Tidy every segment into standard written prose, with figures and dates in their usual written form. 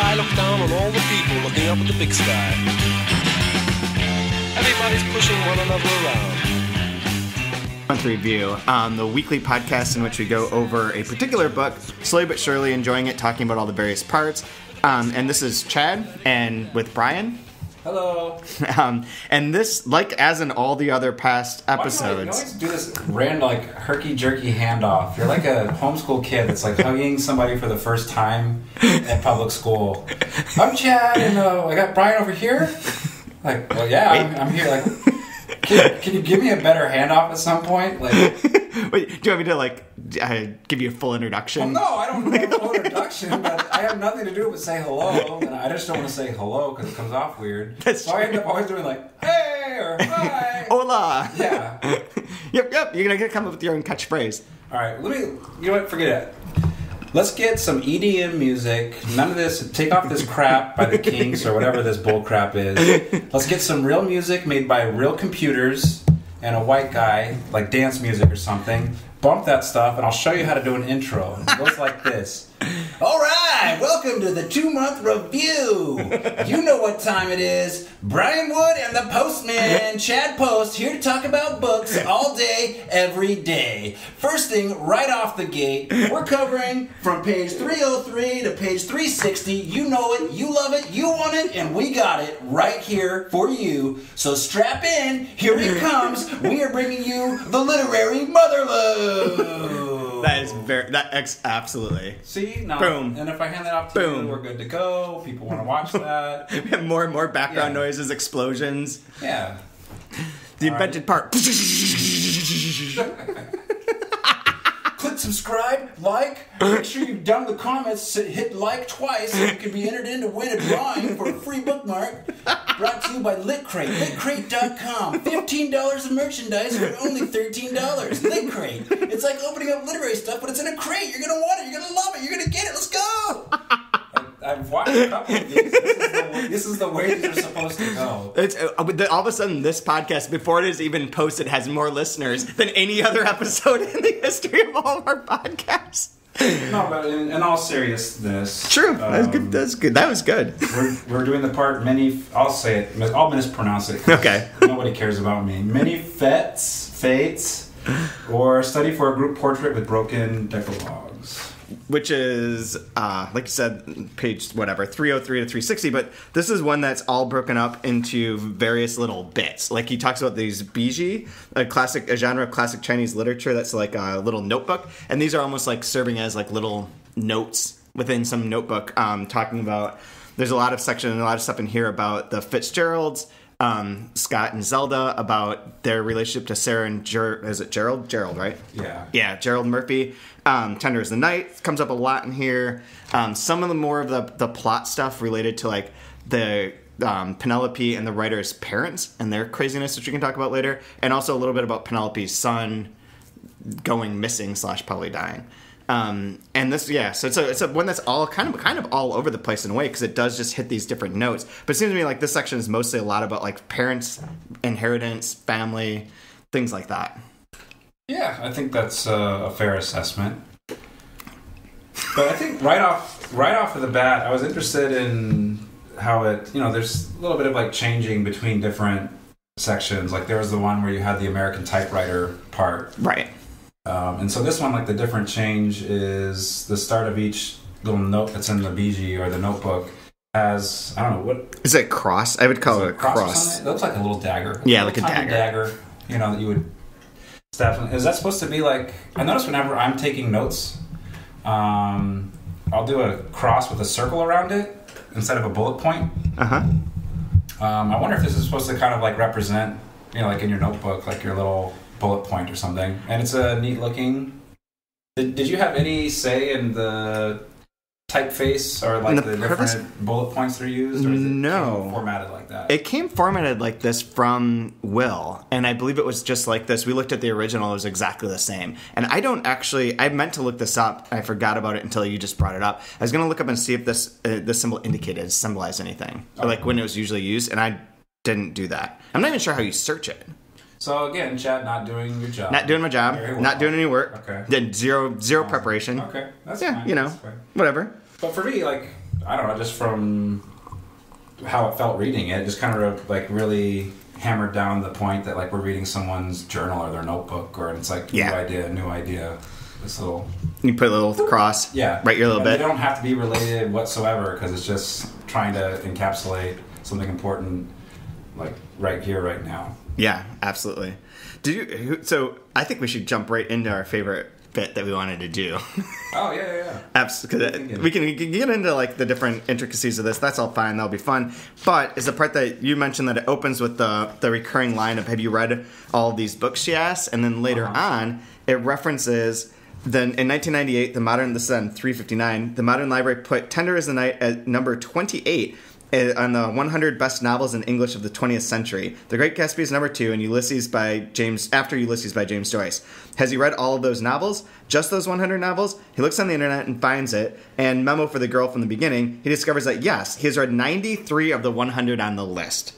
I look down on all the people looking up at the big sky. Everybody's pushing one another around. Month Review, the weekly podcast in which we go over a particular book, slowly but surely enjoying it, talking about all the various parts. And this is Chad, and with Brian. Hello. And this, like as in all the other past episodes... You always do this random, like, herky-jerky handoff. You're like a homeschool kid that's, like, hugging somebody for the first time at public school. I'm Chad, and I got Brian over here. Like, well, yeah, I'm here. Like, can you give me a better handoff at some point? Like, wait, do you want me to, like, give you a full introduction? Well, no, I don't need a full introduction, but I have nothing to do but say hello, and I just don't want to say hello because it comes off weird. So I end up always doing, like, hey, or hi. Hola. Yeah. Yep, you're going to come up with your own catchphrase. All right, you know what, forget it. Let's get some EDM music. None of this, take off this crap by the Kinks or whatever this bull crap is. Let's get some real music made by real computers and a white guy, like dance music or something. Bump that stuff, and I'll show you how to do an intro. It goes like this. All right, welcome to the 2-month review. You know what time it is. Brian Wood and the Postman, Chad Post, here to talk about books all day, every day. First thing, right off the gate, we're covering from page 303 to page 360. You know it, you love it, you want it, and we got it right here for you. So strap in, here it comes. We are bringing you the literary motherlode. Absolutely. See? No. Boom. And if I hand that off to you, we're good to go. People want to watch that. We have more and more background noises, explosions. Yeah. The invented part. Click subscribe, like, make sure you've done the comments, hit like twice so you can be entered in to win a drawing for a free bookmark. Brought to you by LitCrate, litcrate.com. $15 of merchandise for only $13. LitCrate. It's like opening up literary stuff, but it's in a crate. You're going to want it, you're going to love it, you're going to get it. Let's go! I've watched a couple of these. This is the way these are supposed to go. It's, all of a sudden, this podcast, before it is even posted, has more listeners than any other episode in the history of all of our podcasts. No, but in all seriousness... True. That was good. That was good. We're doing the part I'll say it. I'll mispronounce it. Okay. Nobody cares about me. Many Fêtes, or study for a group portrait with broken Decalogues. Which is, like you said, page 303 to 360, but this is one that's all broken up into various little bits. Like he talks about these biji, a genre of classic Chinese literature that's like a little notebook, and these are almost like serving as like little notes within some notebook, talking about, there's a lot of section and a lot of stuff in here about the Fitzgeralds, Scott and Zelda, about their relationship to Sarah and is it Gerald? Gerald, right? Yeah. Yeah, Gerald Murphy. Tender as the Night comes up a lot in here. Some of the more of the plot stuff related to like the Penelope and the writer's parents and their craziness, which we can talk about later, and also a little bit about Penelope's son going missing / probably dying. And this, yeah, so it's a one that's all kind of all over the place in a way, because it does just hit these different notes. But it seems to me like this section is mostly a lot about like parents, inheritance, family, things like that. Yeah, I think that's a fair assessment. But I think right off of the bat, I was interested in how it, there's a little bit of like changing between different sections. Like there was the one where you had the American typewriter part. Right. And so this one, like the different change is the start of each little note that's in the biji or the notebook has, I don't know, what... Is it cross? I would call it a cross. It looks like a little dagger. Yeah, like a dagger. That you would stab. Is that supposed to be like... I notice whenever I'm taking notes, I'll do a cross with a circle around it instead of a bullet point. Uh-huh. I wonder if this is supposed to kind of like represent, like in your notebook, like your little bullet point or something. And it's a neat looking... Did you have any say in the typeface or like the different bullet points that are used? Or is it formatted like that? It came formatted like this from Will, and I believe it was just like this. We looked at the original, it was exactly the same. And I meant to look this up, I forgot about it until you just brought it up. I was going to look up and see if this symbol symbolized anything, or like when it was usually used, and I didn't do that. I'm not even sure how you search it. So again, Chad, not doing your job. Not doing my job. Well. Not doing any work. Okay. Then zero preparation. Okay, that's fine. That's fine. Whatever. But for me, like, I don't know, just from how it felt reading it, just kind of like really hammered down the point that like we're reading someone's journal or their notebook, or it's like new idea. This little, you put a little cross, write your little bit. They don't have to be related whatsoever because it's just trying to encapsulate something important, like right here, right now. Yeah, absolutely. So I think we should jump right into our favorite bit that we wanted to do. Oh yeah. Absolutely. We can get into like the different intricacies of this. That's all fine. That'll be fun. But is the part that you mentioned that it opens with the recurring line of "Have you read all these books?" she asks, and then later on it references. Then in 1998, this is on 359. The Modern Library put "Tender as the Night" at number 28 on the 100 best novels in English of the 20th century. The Great Gatsby is number 2, and Ulysses by James Joyce. Has he read all of those novels? Just those 100 novels? He looks on the internet and finds it. And memo for the girl from the beginning, he discovers that yes, he has read 93 of the 100 on the list.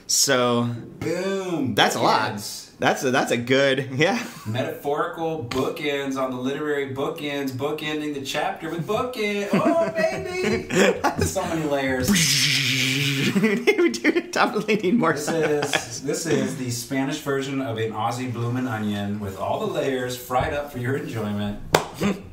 So, boom, that's a lot. That's a good, metaphorical bookends on the literary bookends, bookending the chapter with bookend. Oh, baby! So many layers. We do definitely need more This is the Spanish version of an Aussie bloomin' onion with all the layers fried up for your enjoyment.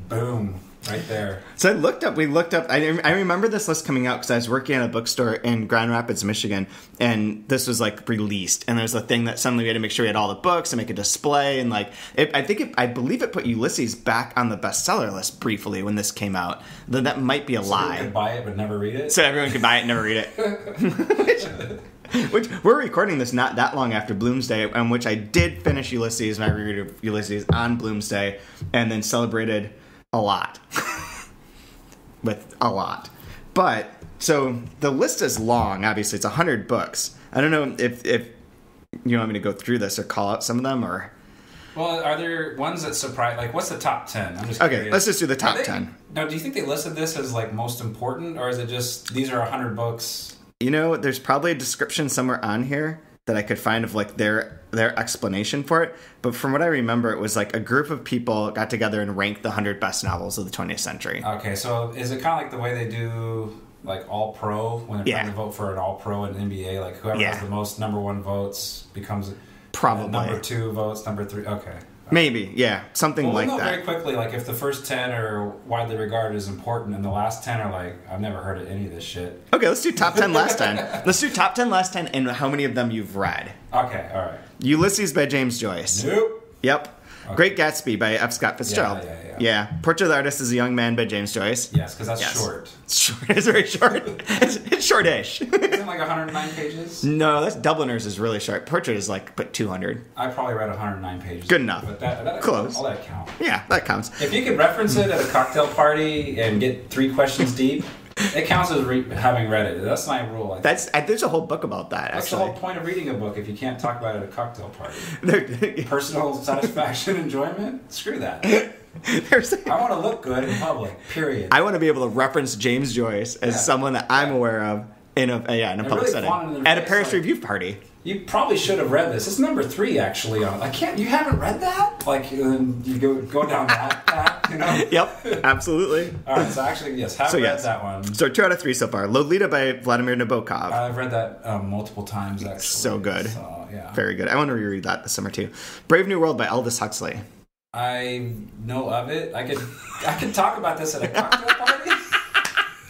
Boom. Right there. So we looked up, I remember this list coming out because I was working at a bookstore in Grand Rapids, Michigan, and this was like released, and there's a thing that suddenly we had to make sure we had all the books and make a display, and like, I believe it put Ulysses back on the bestseller list briefly when this came out. Though that might be a lie. So everyone could buy it but never read it? So everyone could buy it and never read it. Which we're recording this not that long after Bloomsday, on which I did finish Ulysses, my reread of Ulysses on Bloomsday, and then celebrated a lot. With a lot. But, so, the list is long, obviously. It's 100 books. I don't know if you want me to go through this or call out some of them, or... Well, are there ones that surprise... Like, what's the top 10? I'm just okay, curious. let's just do the top 10. Now, do you think they listed this as, like, most important, or is it just, these are 100 books? You know, there's probably a description somewhere on here that I could find of, like, their explanation for it. But from what I remember, it was like a group of people got together and ranked the 100 best novels of the 20th century. Okay, so is it kind of like the way they do, like, All-Pro, when they're trying to vote for an All-Pro in the NBA? Like, whoever has the most number 1 votes becomes... Probably. Number 2 votes, number 3... Okay. Maybe, yeah. Something like that. We'll know very quickly, like, if the first 10 are widely regarded as important, and the last 10 are like, I've never heard of any of this shit. Okay, let's do top 10 last 10. Let's do top 10 last 10 and how many of them you've read. Okay, all right. Ulysses by James Joyce. Nope. Yep. Okay. Great Gatsby by F. Scott Fitzgerald. Yeah. Portrait of the Artist is a Young Man by James Joyce. Yes, because that's short. It's short. It's very short. It's shortish. Isn't it like 109 pages? No, that's Dubliners is really short. Portrait is like but 200. I probably read 109 pages. Good enough. But that close. All that count. Yeah, that counts. If you could reference it at a cocktail party and get 3 questions deep, it counts as having read it. That's my rule. There's a whole book about that. That's actually the whole point of reading a book. If you can't talk about it at a cocktail party, personal satisfaction, enjoyment. Screw that. I want to look good in public. Period. I want to be able to reference James Joyce as someone that I'm aware of in a public really setting at a Paris Review party. You probably should have read this. It's number 3 actually. You haven't read that? Like you go down that path, you know? Yep, absolutely. All right, so actually, yes, haven't read that one. So 2 out of 3 so far. Lolita by Vladimir Nabokov. I've read that multiple times actually. So good. So, yeah. Very good. I want to reread that this summer too. Brave New World by Aldous Huxley. I know of it. I could talk about this at a cocktail party.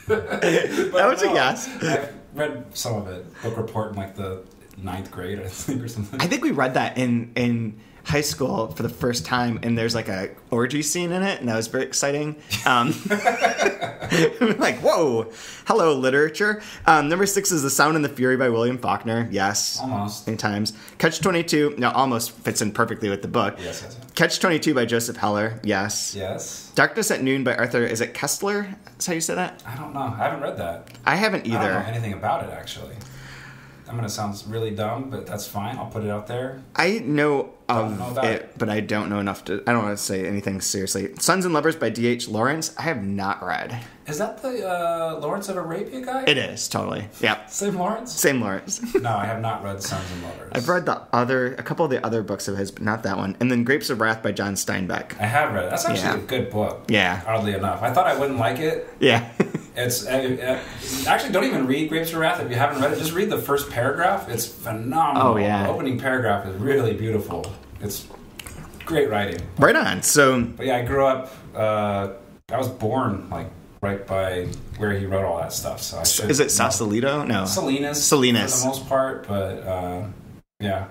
That was a yes. I've read some of it. Book report in like the 9th grade, I think, or something. I think we read that in high school for the first time, and there's like a orgy scene in it, and that was very exciting. Like, whoa, hello, literature. Number 6 is The Sound and the Fury by William Faulkner. Yes. Almost. Many times. Catch-22, no, almost fits in perfectly with the book. Yes. Catch-22 by Joseph Heller. Yes. Yes. Darkness at Noon by Arthur, is it Kessler? That's how you say that? I don't know. I haven't read that. I haven't either. I don't know anything about it, actually. I'm going to sound really dumb, but that's fine. I'll put it out there. I know of it, but I don't know enough to... I don't want to say anything seriously. Sons and Lovers by D.H. Lawrence. I have not read. Is that the Lawrence of Arabia guy? It is, totally. Yep. Same Lawrence? Same Lawrence. No, I have not read Sons and Lovers. I've read a couple of the other books of his, but not that one. And then Grapes of Wrath by John Steinbeck. I have read it. That's actually a good book. Yeah. Oddly enough. I thought I wouldn't like it. Yeah. It's actually, don't even read Grapes of Wrath if you haven't read it. Just read the first paragraph. It's phenomenal. Oh, yeah. The opening paragraph is really beautiful. It's great writing. Right on. So, but yeah, I grew up. I was born like right by where he wrote all that stuff. So is it Sausalito? No, Salinas for the most part. But yeah.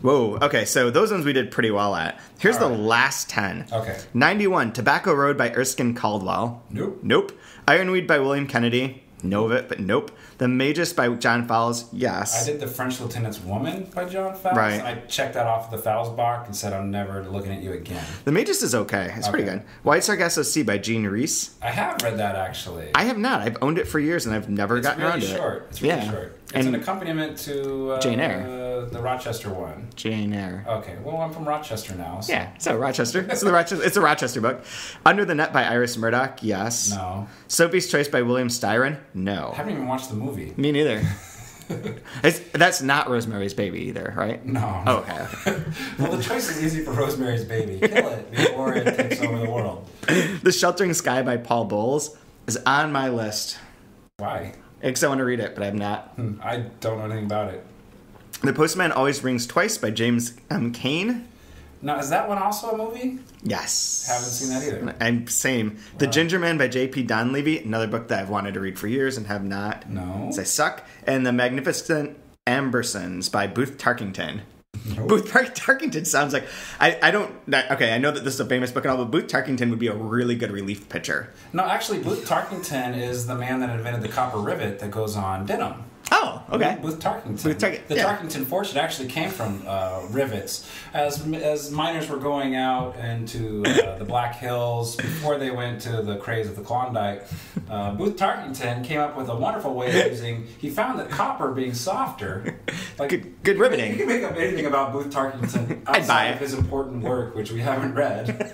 Whoa. Okay, so those ones we did pretty well at. Here's the last 10. Okay. 91, Tobacco Road by Erskine Caldwell. Nope. Ironweed by William Kennedy. Know of it, but nope. The Magus by John Fowles. Yes. I did The French Lieutenant's Woman by John Fowles. Right. I checked that off of the Fowles box and said, I'm never looking at you again. The Magus is okay. It's pretty good. White Sargasso Sea by Jean Reese. I have read that, actually. I have not. I've owned it for years, and I've never gotten around to it. It's really short. It's an accompaniment to Jane Eyre. The Rochester one. Jane Eyre. Okay, well, I'm from Rochester now. So. Yeah, so Rochester. It's a Rochester book. Under the Net by Iris Murdoch. Yes. No. Sophie's Choice by William Styron. No. I haven't even watched the movie. Me neither. That's not Rosemary's Baby either, right? No. Oh, okay. Well, the choice is easy for Rosemary's Baby. Kill it before it takes over the world. The Sheltering Sky by Paul Bowles is on my list. Why? Because I want to read it, but I'm not. I don't know anything about it. The Postman Always Rings Twice by James M. Cain. Now, is that one also a movie? Yes. Haven't seen that either. I'm same. Wow. The Ginger Man by J.P. Donlevy, another book that I've wanted to read for years and have not. No. Because I suck. And The Magnificent Ambersons by Booth Tarkington. Nope. Booth Tarkington sounds like... I know that this is a famous book and all, but Booth Tarkington would be a really good relief pitcher. No, actually, Booth Tarkington is the man that invented the copper rivet that goes on denim. Oh, okay. Booth Tarkington. The Tarkington fortune actually came from rivets. As miners were going out into the Black Hills before they went to the craze of the Klondike, Booth Tarkington came up with a wonderful way of using. He found that copper being softer, like good riveting. You can make up anything about Booth Tarkington outside of his important work, which we haven't read.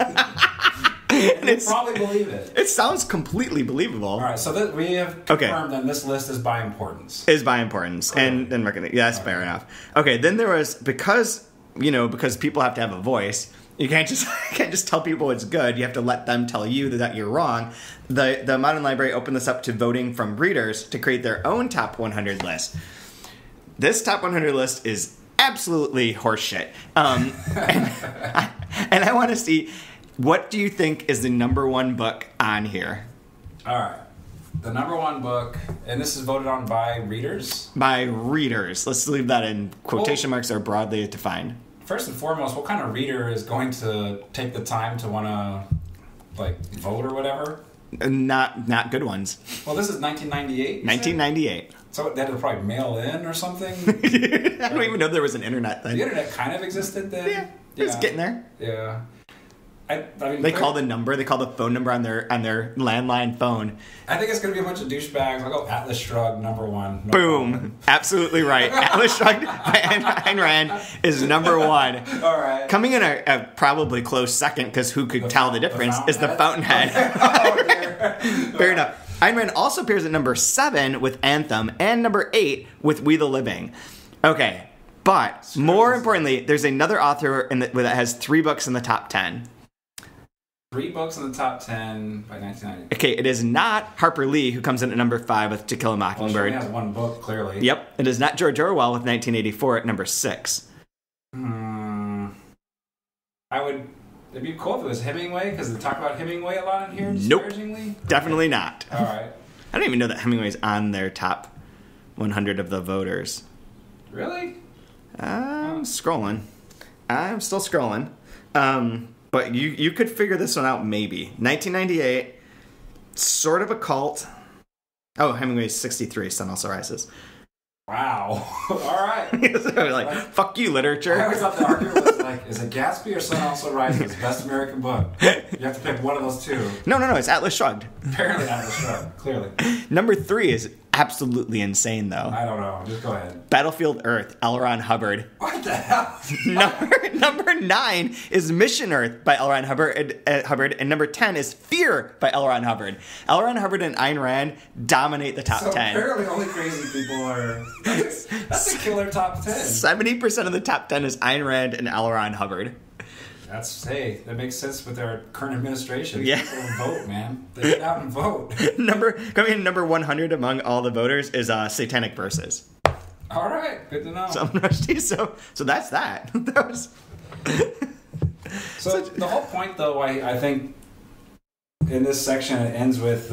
And you'd probably believe it. It sounds completely believable. All right, so we have confirmed that this list is by importance. Is by importance, okay. and that's fair enough. Okay, then there was because people have to have a voice. You can't just tell people it's good. You have to let them tell you that you're wrong. The Modern Library opened this up to voting from readers to create their own top 100 list. This top 100 list is absolutely horseshit, and I want to see. What do you think is the number one book on here? All right. The number one book, and this is voted on by readers? By readers. Let's leave that in quotation marks are broadly defined. First and foremost, what kind of reader is going to take the time to want to, vote or whatever? Not good ones. Well, this is 1998? 1998. So they had to probably mail in or something? I don't even know there was an internet then. The internet kind of existed then? Yeah. It was getting there. Yeah. I mean, they call the number. They call the phone number on their landline phone. I think it's going to be a bunch of douchebags. I'll go Atlas Shrugged, number one. Boom. Problem. Absolutely right. Atlas Shrugged by Ayn Rand is number one. All right. Coming in a probably close second, because who could tell the difference, is the Fountainhead. Oh, dear. Fair enough. Ayn Rand also appears at number 7 with Anthem and number 8 with We the Living. Okay. But more importantly, there's another author that has 3 books in the top 10. 3 books in the top 10 by 1990. Okay, it is not Harper Lee, who comes in at number 5 with To Kill a Mockingbird. Well, she only has 1 book, clearly. Yep. It is not George Orwell with 1984 at number 6. It'd be cool if it was Hemingway, because they talk about Hemingway a lot in here, disparagingly. Nope. Definitely not. All right. I don't even know that Hemingway's on their top 100 of the voters. Really? I'm scrolling. I'm still scrolling. But you could figure this one out maybe. 1998, sort of a cult. Oh, Hemingway's 63, Sun Also Rises. Wow. All right. So fuck you, literature. I always thought the argument was is it Gatsby or Sun Also Rises? Best American book. You have to pick one of those two. No, it's Atlas Shrugged. Apparently Atlas Shrugged, clearly. Number 3 is absolutely insane, though. I don't know. Just go ahead. Battlefield Earth, L. Ron Hubbard. What the hell? Number 9 is Mission Earth by L. Ron Hubbard, and number 10 is Fear by L. Ron Hubbard. L. Ron Hubbard and Ayn Rand dominate the top 10. Apparently only crazy people are... That's a killer top 10. 70% of the top 10 is Ayn Rand and L. Ron Hubbard. That makes sense with our current administration. Yeah. People vote, man. They get out and vote. Coming in number 100 among all the voters is Satanic Verses. All right, good to know. Salman Rushdie. So that's that. That was. So the whole point, though, I think in this section it ends with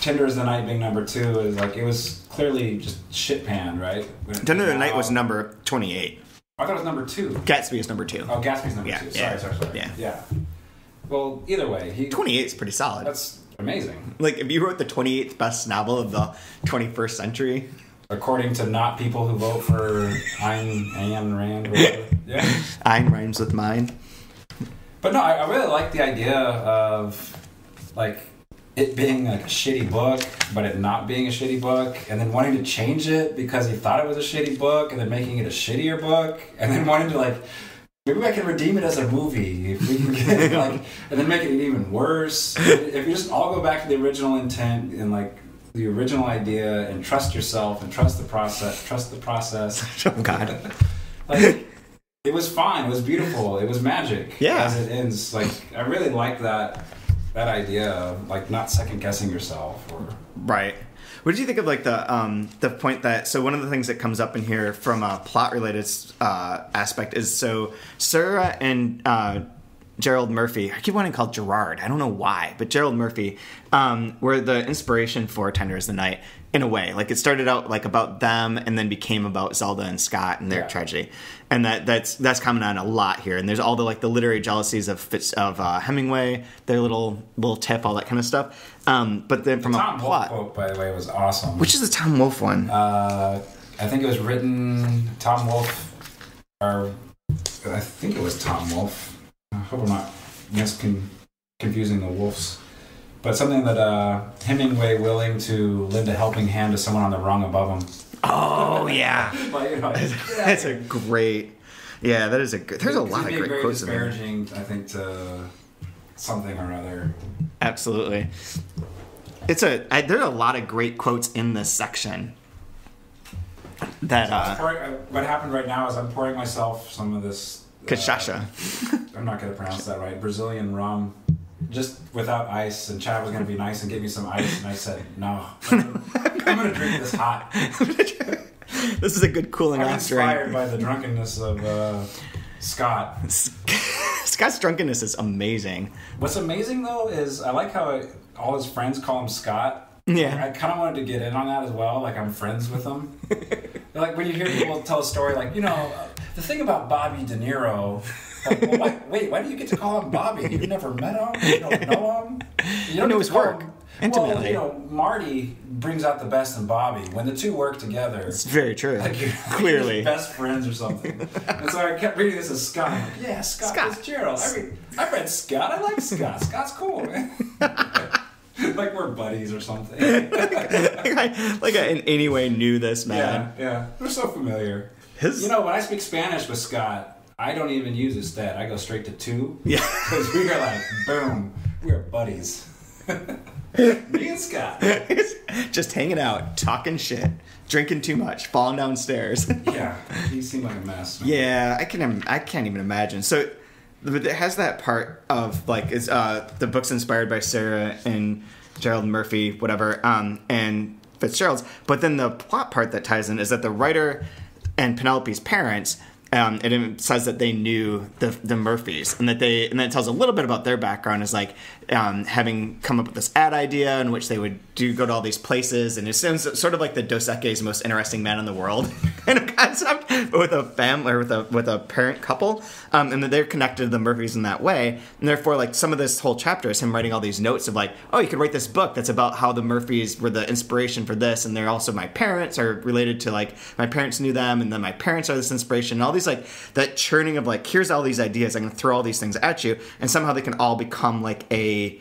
Tender as the Night being number 2 is like it was clearly just shit pan, right? Tender as the Night was number 28. I thought it was number 2. Gatsby is number 2. Oh, Gatsby's number 2. Yeah. Sorry. Yeah. Well, either way, 28 is pretty solid. That's amazing. Like if you wrote the 28th best novel of the 21st century, according to not people who vote for Ayn Rand or whatever. Yeah. Ayn rhymes with mine. But no, I really like the idea of like it being like a shitty book, but it not being a shitty book, and then wanting to change it because he thought it was a shitty book, and then making it a shittier book, and then wanting to like maybe I can redeem it as a movie if we can get like, and then make it even worse. If you just all go back to the original intent and like the original idea and trust yourself and trust the process. Oh God. Like it was fine. It was beautiful. It was magic. Yeah. As it ends, like I really like that idea of like not second guessing yourself. Or Right. What did you think of like the point that one of the things that comes up in here from a plot related aspect is Sarah and Gerald Murphy, I keep wanting to call Gerard, I don't know why, but Gerald Murphy were the inspiration for Tender as the Night in a way. Like it started out like about them and then became about Zelda and Scott and their tragedy. And that's commented on a lot here. And there's all the like the literary jealousies of Hemingway, their little tip, all that kind of stuff. But then from Tom a plot, Wolfe quote, by the way, was awesome. Which is the Tom Wolfe one? I think it was written Tom Wolfe, or I think it was Tom Wolfe. I hope I'm not confusing the Wolves. But something that Hemingway willing to lend a helping hand to someone on the rung above him. Oh yeah, Like, you know, that's a great. Yeah, that is a good. There's a lot of great quotes in there. Disparaging, I think, to something or other. Absolutely, there's a lot of great quotes in this section. That what happened right now is I'm pouring myself some of this cachaça. I'm not going to pronounce that right. Brazilian rum, just without ice. And Chad was going to be nice and give me some ice, and I said no. I'm going to drink this hot. This is a good cooling I'm off drink. inspired by the drunkenness of Scott. Scott's drunkenness is amazing. What's amazing though is I like how all his friends call him Scott. Yeah. I kind of wanted to get in on that as well. Like I'm friends with him. Like when you hear people tell a story, like the thing about Bobby De Niro. Like, well, why do you get to call him Bobby? You've never met him. You don't know him. You don't know his work intimately. Well, Marty brings out the best in Bobby when the two work together. It's very true. Like Clearly, you're best friends or something. And so I kept reading this as Scott. I'm like, yeah, Scott Fitzgerald. I read Scott. I like Scott. Scott's cool, man. Like we're buddies or something. like I in any way knew this man. Yeah. We're so familiar. When I speak Spanish with Scott, I don't even use usted. I go straight to tu. Yeah. Because we are like, boom, we are buddies. Me and Scott. Just hanging out, talking shit, drinking too much, falling downstairs. Yeah, he seemed like a mess. Man. Yeah, I can't even imagine. So it has that part of like the book's inspired by Sarah and Gerald Murphy, whatever, and Fitzgerald's. But then the plot part that ties in is that the writer and Penelope's parents. It says that they knew the Murphys, and then it tells a little bit about their background as like having come up with this ad idea in which they would go to all these places, and it sounds sort of like the Dos Equis most interesting man in the world kind of concept, but with a family or with a parent couple, and that they're connected to the Murphys in that way, and therefore like some of this whole chapter is him writing all these notes of like, oh, you could write this book that's about how the Murphys were the inspiration for this, and they're also my parents are related to like my parents knew them, and then my parents are this inspiration, and all these like that churning of like, here's all these ideas, I'm going to throw all these things at you, and somehow they can all become like a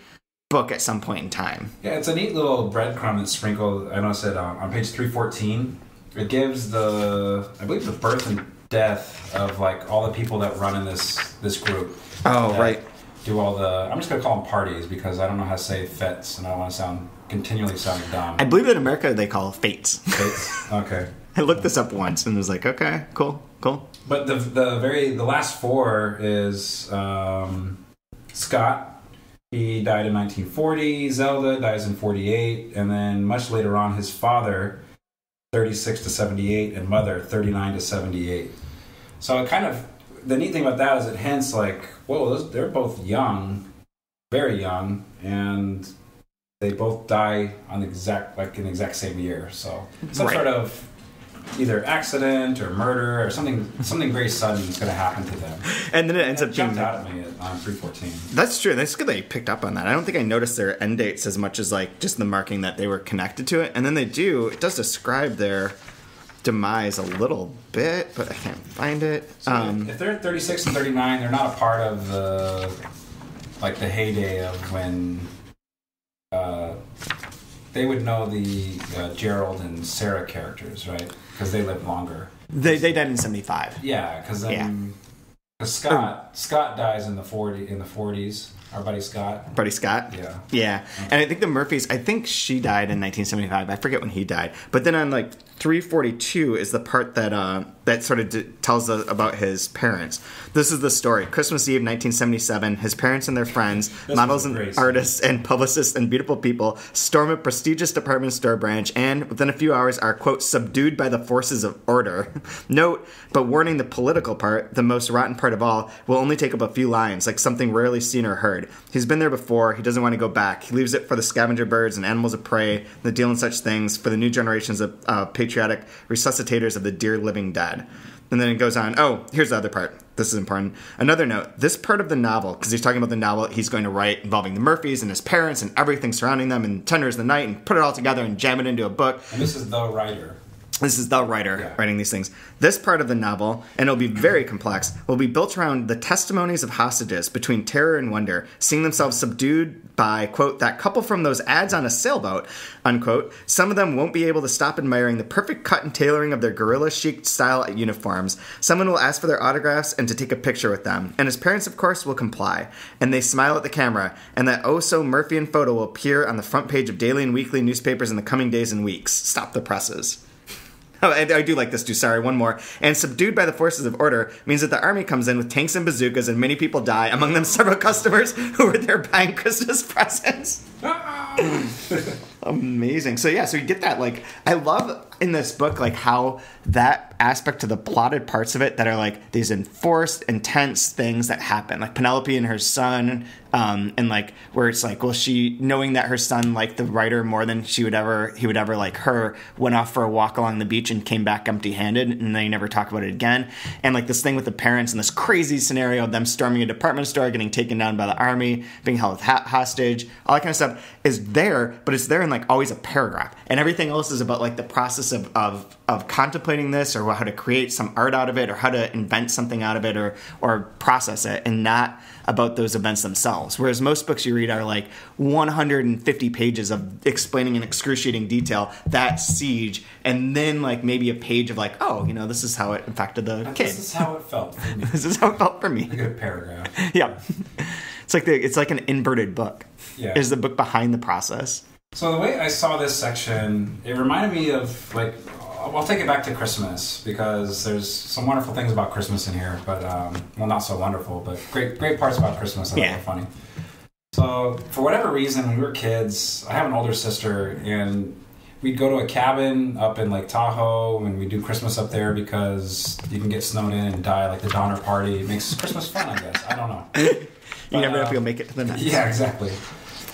book at some point in time. Yeah, it's a neat little breadcrumb that's sprinkled. I noticed it on page 314. It gives I believe the birth and death of like all the people that run in this group. Oh, right. Do all I'm just going to call them parties because I don't know how to say fêtes and I don't want to continually sound dumb. I believe in America they call Fêtes. Fêtes? Okay. I looked this up once and was like, okay, cool. Cool. But the last four is Scott. He died in 1940. Zelda dies in 48, and then much later on, his father, 36 to 78, and mother, 39 to 78. So it kind of, the neat thing about that is it hints like, whoa, they're both young, very young, and they both die on in the exact same year. So some sort of either accident or murder or something very sudden is going to happen to them. And then it ends up jumped being out at me on 314. That's true. That's good that you picked up on that. I don't think I noticed their end dates as much as like just the marking that they were connected to it. And then it does describe their demise a little bit, but I can't find it. So if they're 36 and 39, they're not a part of the heyday of when they would know the Gerald and Sarah characters, right? Because they lived longer. They died in 75. Yeah, because Scott dies in the 40s. Our buddy Scott. Yeah. Yeah. And I think the Murphys, I think she died in 1975. I forget when he died. But then on like 342 is the part that that sort of tells us about his parents. This is the story. Christmas Eve, 1977. His parents and their friends, models and artists and publicists and beautiful people, storm a prestigious department store branch and, within a few hours, are, quote, subdued by the forces of order. Note, but warning the political part, the most rotten part of all, will only take up a few lines, like something rarely seen or heard. He's been there before. He doesn't want to go back. He leaves it for the scavenger birds and animals of prey that deal in such things, for the new generations of patriotic resuscitators of the dear living dead. And then it goes on. Oh, here's the other part. This is important. Another note. This part of the novel, because he's talking about the novel he's going to write involving the Murphys and his parents and everything surrounding them and Tender is the Night and put it all together and jam it into a book. And this is the writer. This is the writer writing these things. This part of the novel, and it'll be very complex, will be built around the testimonies of hostages between terror and wonder, seeing themselves subdued by, quote, that couple from those ads on a sailboat, unquote. Some of them won't be able to stop admiring the perfect cut and tailoring of their guerrilla chic style uniforms. Someone will ask for their autographs and to take a picture with them. And his parents, of course, will comply. And they smile at the camera. And that oh-so-Murphyan photo will appear on the front page of daily and weekly newspapers in the coming days and weeks. Stop the presses. Oh, I do like this too. Sorry, one more. And subdued by the forces of order means that the army comes in with tanks and bazookas and many people die, among them several customers who were there buying Christmas presents. Amazing. So yeah, so you get that, like, I love in this book, like, how that aspect to the plotted parts of it that are like these enforced, intense things that happen, like Penelope and her son, and like where it's like, well, she, knowing that her son liked the writer more than he would ever like her, went off for a walk along the beach and came back empty-handed, and they never talk about it again. And like this thing with the parents and this crazy scenario of them storming a department store, getting taken down by the army, being held hostage, all that kind of stuff is there, but it's there in like always a paragraph, and everything else is about like the process of contemplating this, or how to create some art out of it, or how to invent something out of it, or process it, and not about those events themselves. Whereas most books you read are like 150 pages of explaining in excruciating detail that siege, and then like maybe a page of like, oh, you know, this is how it affected the kid. This is how it felt for me. This is how it felt for me. A good paragraph. Yeah. It's like an inverted book. Yeah. It's the book behind the process. So the way I saw this section, it reminded me of, like, I'll take it back to Christmas, because there's some wonderful things about Christmas in here, but, well, not so wonderful, but great parts about Christmas that are funny. So, for whatever reason, when we were kids, I have an older sister, and we'd go to a cabin up in Lake Tahoe, and we'd do Christmas up there because you can get snowed in and die, like the Donner Party. It makes Christmas fun, I guess. I don't know. You never know if you'll make it to the next. Yeah, exactly.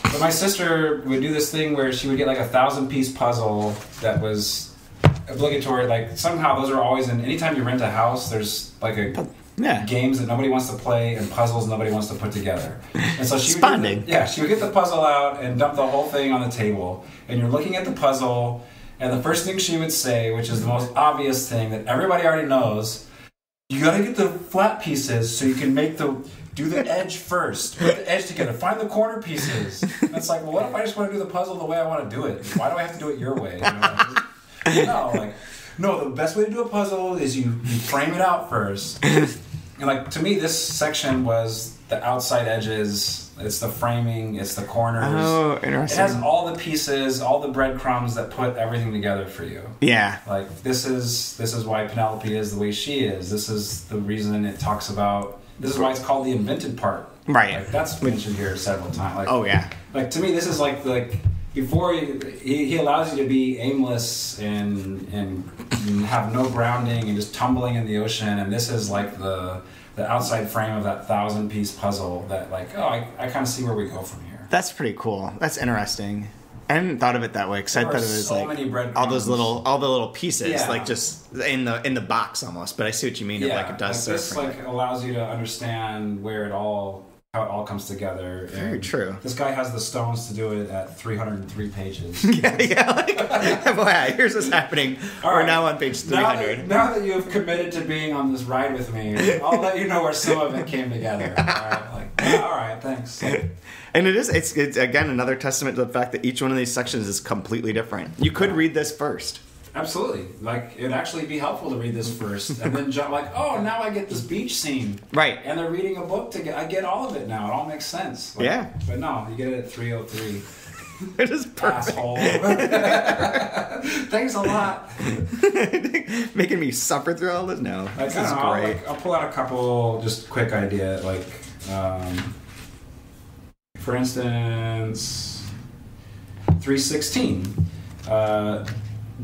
But my sister would do this thing where she would get like a 1,000-piece puzzle that was obligatory. Like, somehow those are always in. Anytime you rent a house, there's like games that nobody wants to play and puzzles nobody wants to put together. And so she would she would get the puzzle out and dump the whole thing on the table. And you're looking at the puzzle, and the first thing she would say, which is the most obvious thing that everybody already knows, you got to get the flat pieces so you can do the edge first. Put the edge together. Find the corner pieces. And it's like, well, what if I just want to do the puzzle the way I want to do it? Why do I have to do it your way? No, the best way to do a puzzle is you frame it out first. And like, to me, this section was the outside edges It's the framing. It's the corners. Oh, interesting. It has all the pieces, all the breadcrumbs that put everything together for you. Yeah. Like this is why Penelope is the way she is. This is the reason it talks about. This is why it's called the invented part. Right. Like, that's mentioned here several times. Like, oh yeah. Like to me, this is like before he allows you to be aimless and have no grounding and just tumbling in the ocean, and this is like the outside frame of that 1,000-piece puzzle that like, oh, I kind of see where we go from here. That's pretty cool. That's interesting. I hadn't thought of it that way because I thought it was so like all the little pieces, like just in the box almost. But I see what you mean. Yeah, like it does. Like this like allows you to understand how it all comes together. Very and true. This guy has the stones to do it at 303 pages. yeah. Like, boy, here's what's happening. We're now on page 300. Now that you've committed to being on this ride with me, I'll let you know where some of it came together. All right, all right, thanks. And it's again another testament to the fact that each one of these sections is completely different. You could read this first. Absolutely. Like, it'd actually be helpful to read this first and then jump like, oh, now I get this beach scene. Right. And they're reading a book I get all of it now. It all makes sense. Like, yeah. But no, you get it at 303. It is perfect. Asshole. Thanks a lot. Making me suffer through all this? No. Like, This is great. I'll pull out a couple, just quick idea. Like, for instance, 316.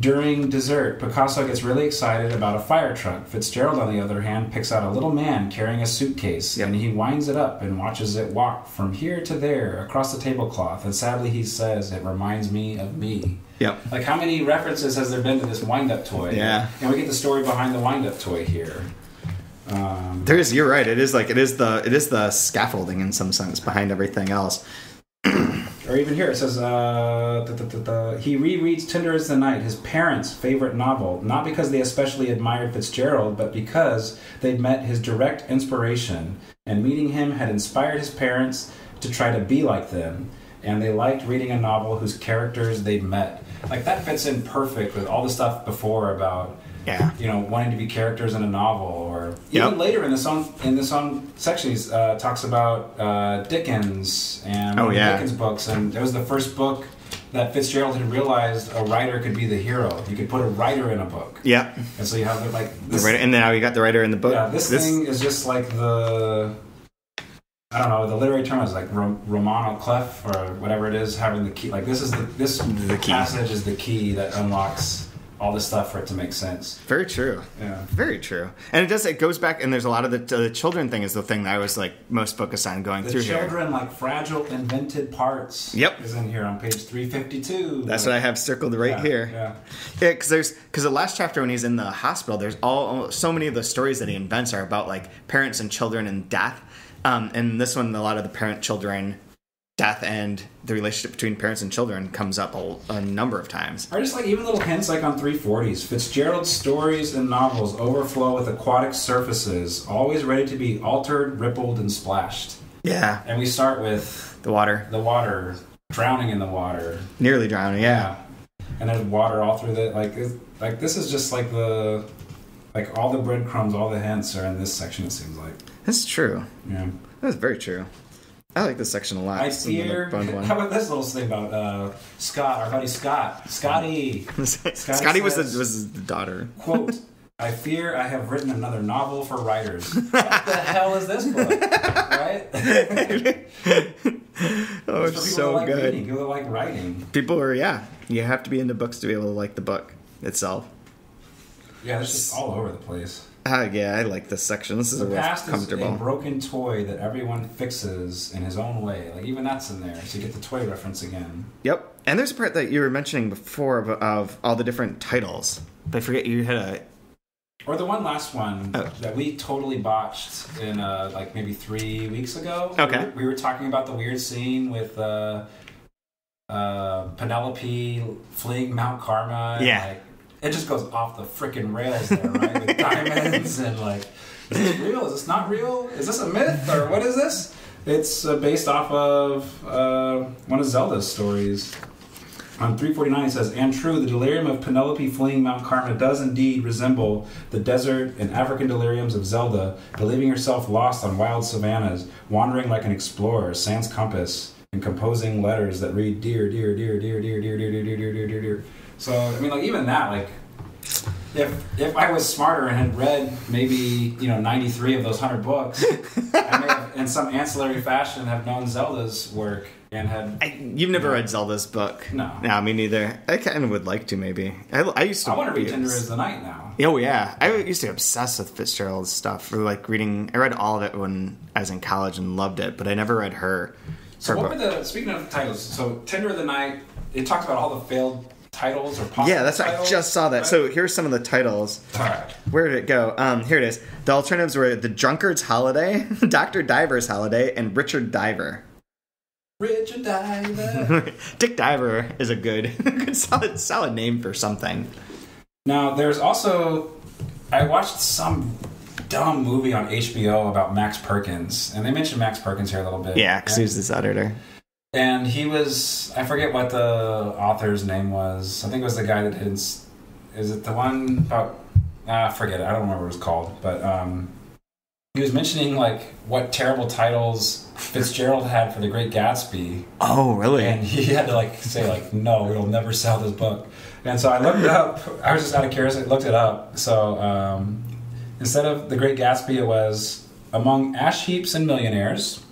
During dessert, Picasso gets really excited about a fire truck. Fitzgerald, on the other hand, picks out a little man carrying a suitcase, and he winds it up and watches it walk from here to there across the tablecloth. And sadly, he says, "It reminds me of me." Yep. Like, how many references has there been to this wind-up toy? Yeah. And we get the story behind the wind-up toy here. You're right. It is the scaffolding in some sense behind everything else. Or even here, it says, he rereads Tender as the Night, his parents' favorite novel, not because they especially admired Fitzgerald, but because they'd met his direct inspiration, and meeting him had inspired his parents to try to be like them, and they liked reading a novel whose characters they'd met. Like, that fits in perfect with all the stuff before about, wanting to be characters in a novel, or even later in this own section, he talks about Dickens and Dickens books, and it was the first book that Fitzgerald had realized a writer could be the hero. You could put a writer in a book. Yeah, and so you have the writer, and now you got the writer in the book. Yeah, this thing is just like the literary term is like Romano clef or whatever it is, having the key. Like this passage is the key that unlocks all this stuff for it to make sense. Very true. Yeah. Very true. And it goes back, and there's a lot of the children thing is the thing that I was like most focused on going through here. The children, like fragile invented parts. Yep. Is in here on page 352. That's what I have circled right here. Yeah. Yeah, because the last chapter when he's in the hospital, there's so many of the stories that he invents are about like parents and children and death. And this one, a lot of the parent-children death and the relationship between parents and children comes up a number of times. Or just like even little hints like on 340s. Fitzgerald's stories and novels overflow with aquatic surfaces, always ready to be altered, rippled, and splashed. Yeah. And we start with the water, drowning in the water. Nearly drowning, yeah. And there's water all through the, like this is just like all the breadcrumbs, all the hints are in this section, it seems like. That's true. Yeah. That's very true. I like this section a lot. I fear. How about this little thing about Scott, our buddy Scott? Scotty Scotty was the daughter. Quote, I fear I have written another novel for writers. What the hell is this book? Right? Oh, it's so good. People that like writing. People are, you have to be into books to be able to like the book itself. Yeah, it's just all over the place. Yeah, I like this section. This is the past comfortable. Is a broken toy that everyone fixes in his own way. Like, even that's in there, so you get the toy reference again. Yep. And there's a part that you were mentioning before of all the different titles. But I forget you had a... Or the last one that we totally botched in maybe 3 weeks ago. Okay. We were talking about the weird scene with Penelope fleeing Mount Karma. Yeah. It just goes off the frickin' rails there, right? With diamonds and is this real? Is this not real? Is this a myth or what is this? It's based off of one of Zelda's stories. On 349 it says, and true, the delirium of Penelope fleeing Mount Carmel does indeed resemble the desert and African deliriums of Zelda, believing herself lost on wild savannas, wandering like an explorer, sans compass, and composing letters that read, dear, dear, dear, dear, dear, dear, dear, dear, dear, dear, dear, dear, dear. So, I mean, like, even that, like, if I was smarter and had read maybe 93 of those 100 books, I may have, in some ancillary fashion, have known Zelda's work and had. You've never read Zelda's book? No. No, me neither. I kind of would like to, maybe. I used to. I want to read Tender as the Night now. Oh yeah, I used to be obsessed with Fitzgerald's stuff. Or like reading. I read all of it when I was in college and loved it, but I never read her. So what were the? Speaking of titles, so Tender of the Night. It talks about all the failed titles or possible Yeah, that's titles, I just saw that. right? So here's some of the titles. All right. Where did it go? Here it is. The alternatives were The Drunkard's Holiday, Dr. Diver's Holiday, and Richard Diver. Richard Diver. Dick Diver is a good solid name for something. Now, there's also... I watched some dumb movie on HBO about Max Perkins, and they mentioned Max Perkins here a little bit. Yeah, because he's this editor. And he was... I forget what the author's name was. I think it was the guy that did... Is it the one about... forget it. I don't remember what it was called. But he was mentioning, like, what terrible titles Fitzgerald had for The Great Gatsby. Oh, really? And he had to, like, say, like, no, we'll never sell this book. And so I looked it up. I was just out of curiosity, looked it up. So instead of The Great Gatsby, it was Among Ash Heaps and Millionaires,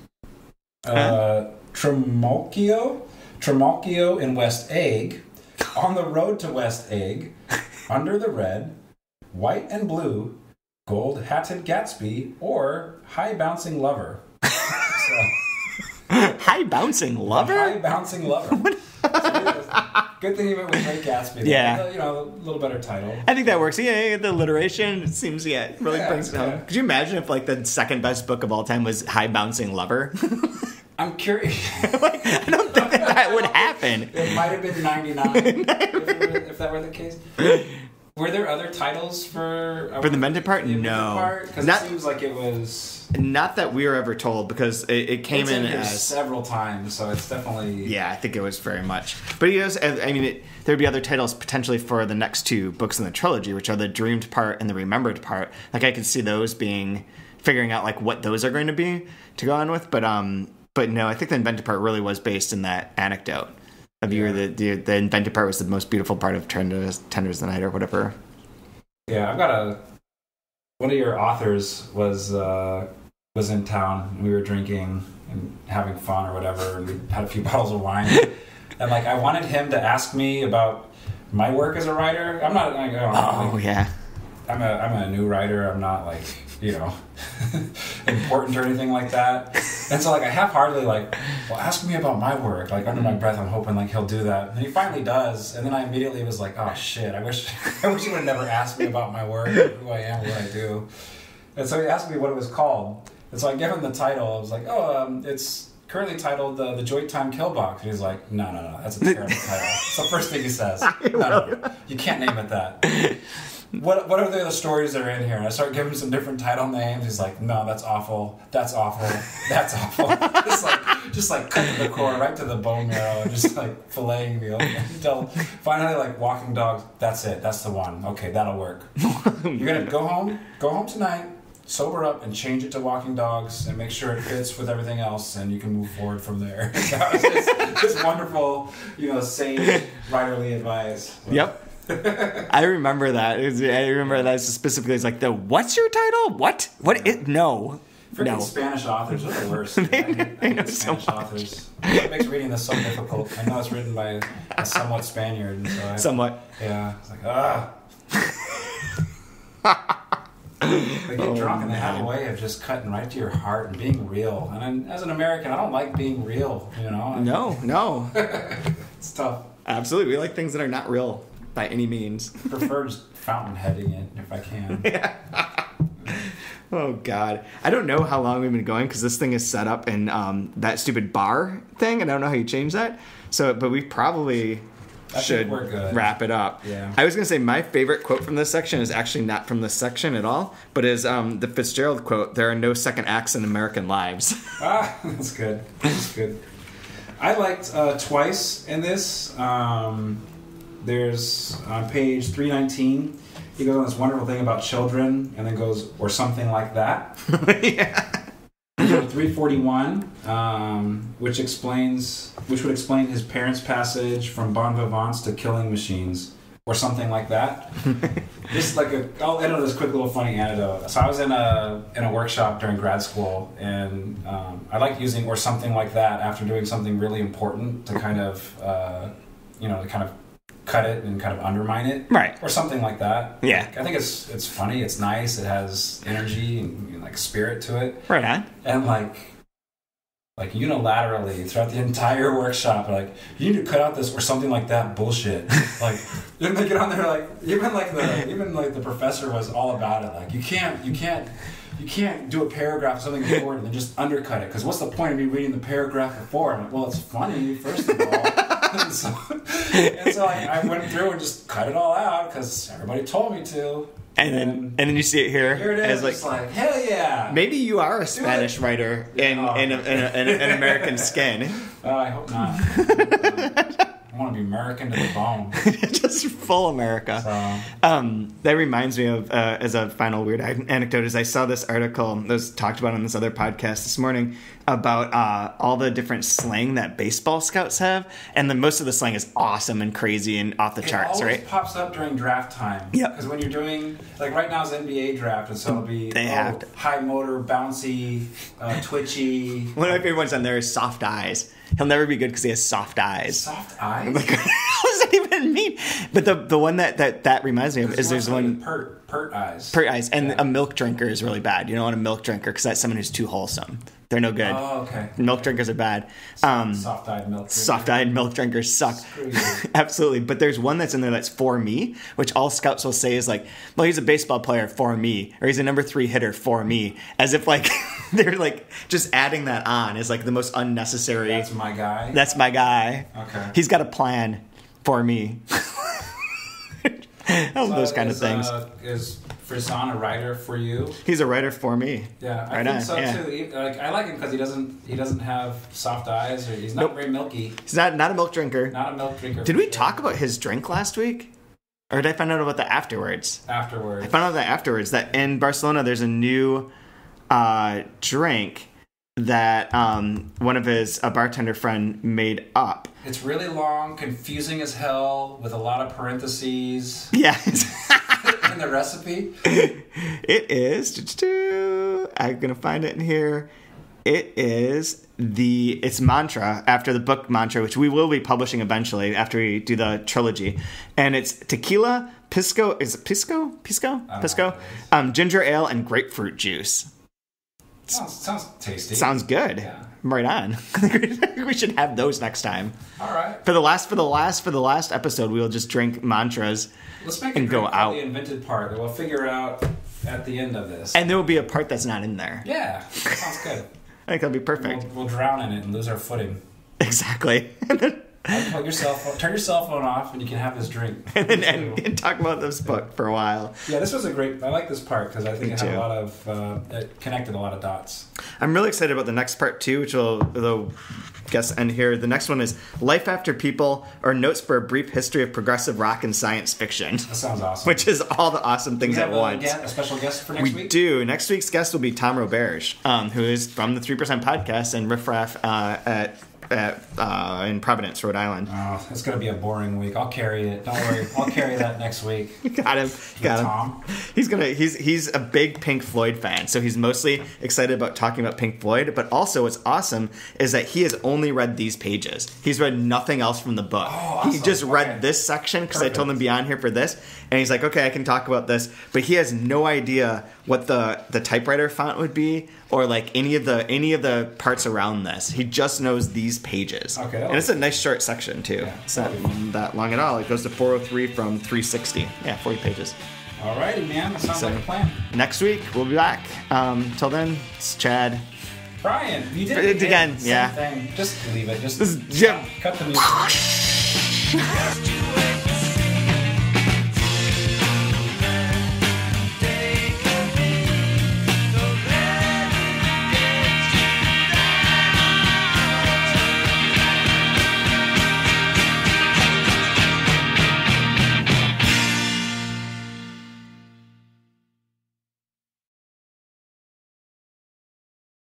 Trimalchio in West Egg, On the Road to West Egg, Under the Red, White and Blue, Gold-Hatted Gatsby, or High Bouncing Lover. High Bouncing Lover? High Bouncing Lover. Good thing he went with Great Gatsby. Yeah. A little better title. I think that works. Yeah, the alliteration seems, it really brings it home. Could you imagine if, like, the second best book of all time was High Bouncing Lover? I'm curious. I don't think that would happen. It might have been 99 if that were the case. Were there other titles for the Mended Part? No. Because it seems like it was... Not that we were ever told, because it came in as... several times, so it's definitely... Yeah, I think it was very much. But there'd be other titles potentially for the next two books in the trilogy, which are the Dreamed Part and the Remembered Part. Like, I could see those figuring out, like, what those are going to be to go on with. But no, I think the Invented Part really was based in that anecdote of the Invented Part was the most beautiful part of Tender as the Night or whatever. Yeah, I've got one of your authors was in town, and we were drinking and having fun or whatever, and we had a few bottles of wine. And, like, I wanted him to ask me about my work as a writer. I'm not... I'm a new writer. I'm not, like, important or anything like that. And so, like, I half-heartedly, like, well, ask me about my work. Like, under my breath, I'm hoping, like, he'll do that. And he finally does. And then I immediately was like, oh, shit, I wish he would have never asked me about my work, or who I am, what I do. And so he asked me what it was called. And so I gave him the title. I was like, it's currently titled The Joy Time Kill Box. And he's like, no, that's a terrible title. It's the first thing he says. No, you can't name it that. What are the other stories that are in here? And I start giving him some different title names. He's like, no, that's awful. That's awful. That's awful. just like cutting the core right to the bone marrow and just like filleting me open until finally, like, Walking Dogs. That's it. That's the one. Okay, that'll work. You're gonna go home tonight, sober up, and change it to Walking Dogs, and make sure it fits with everything else, and you can move forward from there. That was this wonderful, sane writerly advice. Yep. I remember that. I remember that specifically. It's like what's your title? What? No. Freaking Spanish authors are the worst. I hate Spanish authors. It makes reading this so difficult. I know it's written by a somewhat Spaniard. And so somewhat. Yeah. It's like, They get drunk and they have a way of just cutting right to your heart and being real. And as an American, I don't like being real, No. It's tough. Absolutely. We like things that are not real by any means. I prefer just fountainheading it if I can. Yeah. Oh, God. I don't know how long we've been going because this thing is set up in that stupid bar thing, and I don't know how you change that. But we probably should wrap it up. Yeah. I was going to say my favorite quote from this section is actually not from this section at all, but is the Fitzgerald quote, "There are no second acts in American lives." That's good. That's good. I liked twice in this. There's on page 319, he goes on this wonderful thing about children, and then goes, or something like that. Yeah. 341, which would explain his parents' passage from bon vivants to killing machines, or something like that. Just like I'll end on this quick little funny anecdote. So I was in a workshop during grad school, and I like using or something like that after doing something really important to kind of, to kind of cut it and kind of undermine it, right? Or something like that. Yeah, I think it's funny. It's nice. It has energy and like spirit to it. Right on. And like unilaterally throughout the entire workshop, like, you need to cut out this or something like that bullshit. Like, then they get on there, like even the professor was all about it. Like, you can't do a paragraph of something important and then just undercut it, because what's the point of me reading the paragraph before? I'm like, well, it's funny first of all. and so I went through and just cut it all out because everybody told me to. And then you see it here. Here it is. It's like, hell yeah. Maybe you are a Spanish writer in American skin. I hope not. I want to be American to the bone. Just full America. So. That reminds me of, as a final weird anecdote, is I saw this article that was talked about on this other podcast this morning about all the different slang that baseball scouts have, and most of the slang is awesome and crazy and off the charts, right? It always pops up during draft time. Yeah. Because when you're doing, like right now is NBA draft, and so it'll be high motor, bouncy, twitchy. One of my favorite ones on there is soft eyes. He'll never be good because he has soft eyes. Soft eyes? Like, what does that even mean? But the one that reminds me of is there's one... Pert eyes. Pert eyes. And a milk drinker is really bad. You don't want a milk drinker because that's someone who's too wholesome. They're no good. Oh, okay. Milk drinkers are bad. Soft-eyed milk drinkers. Soft-eyed milk drinkers suck. Absolutely. But there's one that's in there that's for me, which all scouts will say is like, well, he's a baseball player for me, or he's a number 3 hitter for me, as if like they're like just adding that on is like the most unnecessary. That's my guy? That's my guy. Okay. He's got a plan for me. Those kind of things. Is Frisson a writer for you? He's a writer for me. Yeah, I think so too. I like him because he doesn't have soft eyes, or he's not very milky. He's not a milk drinker. Not a milk drinker. Did we talk about his drink last week? Or did I find out about that afterwards? Afterwards. I found out that afterwards, that in Barcelona there's a new drink that one of a bartender friend made up. It's really long, confusing as hell, with a lot of parentheses. Yeah. In the recipe. It is. I'm going to find it in here. It is it's Mantra, after the book Mantra, which we will be publishing eventually after we do the trilogy. And it's tequila, pisco, is it pisco? Pisco? Ginger ale, and grapefruit juice. Sounds tasty. Sounds good. Yeah. Right on. We should have those next time. All right. For the last episode, we'll just drink mantras. Let's make and go out. The invented part that we'll figure out at the end of this. And there will be a part that's not in there. Yeah, that sounds good. I think that'll be perfect. We'll drown in it and lose our footing. Exactly. Turn your cell phone off, and you can have this drink. and talk about this book for a while. Yeah, this was I like this part because I think it had a lot of, it connected a lot of dots. I'm really excited about the next part too, which will end here. The next one is Life After People, or Notes for a Brief History of Progressive Rock and Science Fiction. That sounds awesome. Which is all the awesome things at once. A special guest for next week? We do. Next week's guest will be Tom Roberge, who is from the 3% Podcast and Riff Raff in Providence, Rhode Island. Oh, it's going to be a boring week. I'll carry it. Don't worry. I'll carry that next week. Got him. Tom. He's a big Pink Floyd fan, so he's mostly excited about talking about Pink Floyd, but also what's awesome is that he has only read these pages. He's read nothing else from the book. Oh, awesome. He just read this section because I told him to be on here for this, and he's like, okay, I can talk about this, but he has no idea what the typewriter font would be, or like any of the parts around this. He just knows these pages. Okay. And it's a nice short section too. Yeah, it's not that long at all. It goes to 403 from 360. Yeah, 40 pages. Alrighty, man. That sounds like a plan. Next week we'll be back. Till then, it's Chad. Brian, you did it again. Same thing. Just leave it. Just Jim. Cut the music.